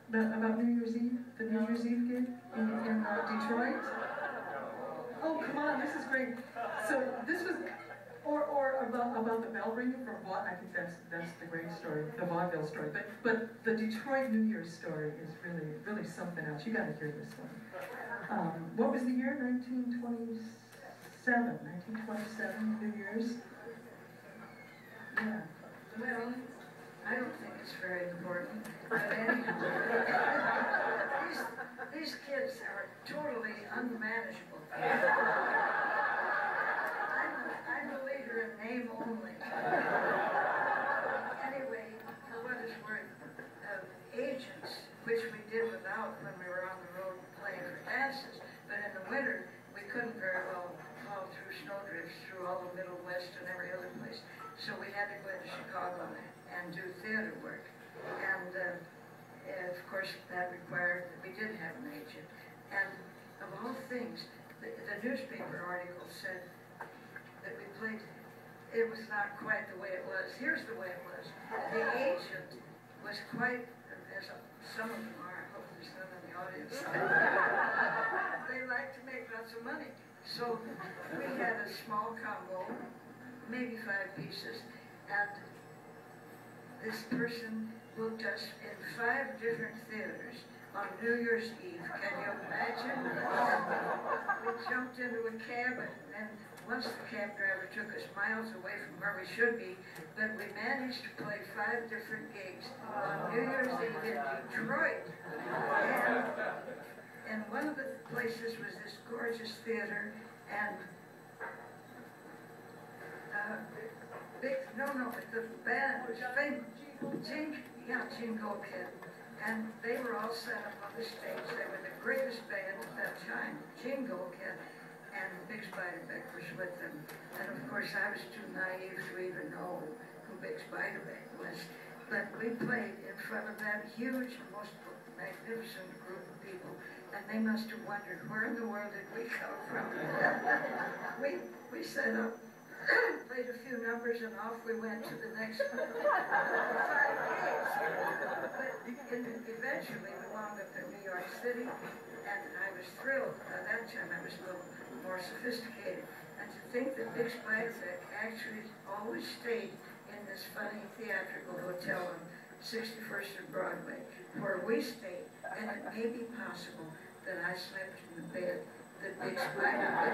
about New Year's Eve, the New Year's Eve gig in Detroit? Oh, come on, this is great. So this was, or about the bell ringing from what? I think that's the great story, the vaudeville story. But the Detroit New Year's story is really something else. You got to hear this one. What was the year? 1927 New Year's. Yeah. Well, I don't think it's very important. But anyhow, these kids are totally unmanageable. I'm a leader in name only. Anyway, for what it's worth, agents, which we did without when we were on the road playing for dances, but in the winter, we couldn't very well haul through snowdrifts through all the Middle West and every other place. So we had to go into Chicago and do theater work. And of course, that required that we did have an agent. And of all things, the newspaper article said that we played, it was not quite the way it was. Here's the way it was. The agent was quite, as some of them are, I hope there's none in the audience, they like to make lots of money. So we had a small combo, maybe 5 pieces, and this person booked us in 5 different theaters on New Year's Eve. Can you imagine? We jumped into a cab, and once the cab driver took us miles away from where we should be, but we managed to play 5 different gigs on New Year's Eve in Detroit. And one of the places was this gorgeous theater, and the band was famous. Jingle Kid. And they were all set up on the stage. They were the greatest band at that time, Jingle Kid. And Big Spiderbeck was with them. And of course, I was too naive to even know who Big Spiderbeck was. But we played in front of that huge, most magnificent group of people. And they must have wondered, where in the world did we come from? we set up, played a few numbers, and off we went to the next 5 days. But eventually we wound up in New York City, and I was thrilled. By that time I was a little more sophisticated. And to think that Big Spiderbeck actually always stayed in this funny theatrical hotel on 61st and Broadway, where we stayed, and it may be possible that I slept in the bed that Big Spiderbeck